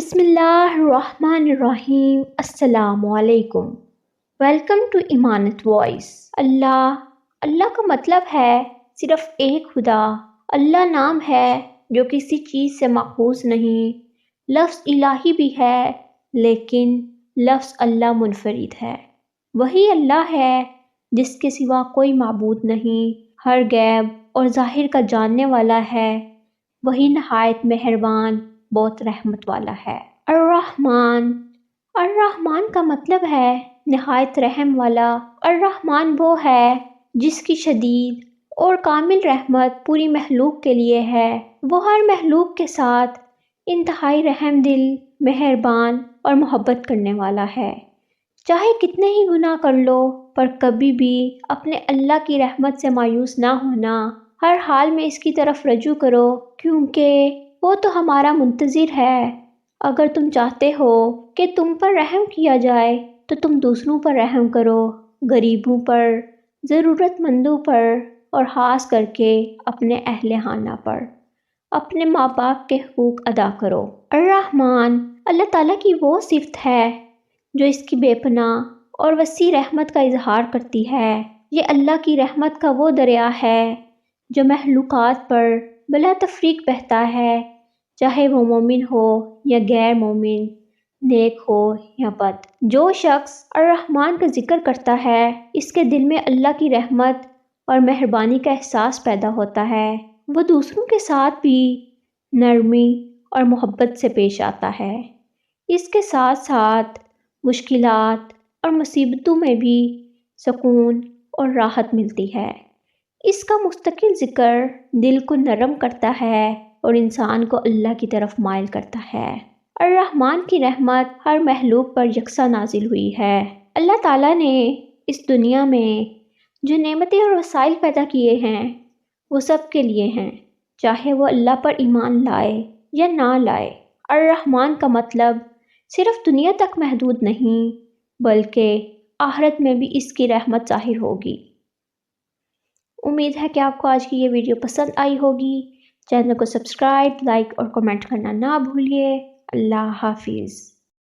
بسم اللہ الرحمن الرحیم۔ السلام علیکم۔ Welcome to Imanat voice. اللہ کا مطلب ہے صرف ایک خدا۔ اللہ نام ہے جو کسی چیز سے ماخوذ نہیں۔ لفظ الہی بھی ہے لیکن لفظ اللہ منفرد ہے۔ وہی اللہ ہے جس کے سوا کوئی معبود نہیں، ہر غیب اور ظاہر کا جاننے والا ہے۔ وہی نہایت مہربان، بہت رحمت والا ہے۔ الرحمن کا مطلب ہے نہایت رحم والا۔ الرحمن وہ ہے جس کی شدید اور کامل رحمت پوری مخلوق کے لیے ہے۔ وہ ہر مخلوق کے ساتھ انتہائی رحم دل، مہربان اور محبت کرنے والا ہے۔ چاہے کتنے ہی گناہ کر لو پر کبھی بھی اپنے اللہ کی رحمت سے مایوس نہ ہونا۔ ہر حال میں اس کی طرف رجوع کرو کیونکہ وہ تو ہمارا منتظر ہے۔ اگر تم چاہتے ہو کہ تم پر رحم کیا جائے تو تم دوسروں پر رحم کرو، غریبوں پر، ضرورت مندوں پر اور خاص کر کے اپنے اہل خانہ پر۔ اپنے ماں باپ کے حقوق ادا کرو۔ الرحمن اللہ تعالیٰ کی وہ صفت ہے جو اس کی بے پناہ اور وسیع رحمت کا اظہار کرتی ہے۔ یہ اللہ کی رحمت کا وہ دریا ہے جو مخلوقات پر بلا تفریق بہتا ہے، چاہے وہ مومن ہو یا غیر مومن، نیک ہو یا بد۔ جو شخص الرحمن کا ذکر کرتا ہے اس کے دل میں اللہ کی رحمت اور مہربانی کا احساس پیدا ہوتا ہے۔ وہ دوسروں کے ساتھ بھی نرمی اور محبت سے پیش آتا ہے۔ اس کے ساتھ ساتھ مشکلات اور مصیبتوں میں بھی سکون اور راحت ملتی ہے۔ اس کا مستقل ذکر دل کو نرم کرتا ہے اور انسان کو اللہ کی طرف مائل کرتا ہے۔ الرحمن کی رحمت ہر مخلوق پر یکساں نازل ہوئی ہے۔ اللہ تعالیٰ نے اس دنیا میں جو نعمتیں اور وسائل پیدا کیے ہیں وہ سب کے لیے ہیں، چاہے وہ اللہ پر ایمان لائے یا نہ لائے۔ الرحمن کا مطلب صرف دنیا تک محدود نہیں بلکہ آخرت میں بھی اس کی رحمت ظاہر ہوگی۔ امید ہے کہ آپ کو آج کی یہ ویڈیو پسند آئی ہوگی۔ چینل کو سبسکرائب، لائک اور کمنٹ کرنا نہ بھولیے۔ اللہ حافظ۔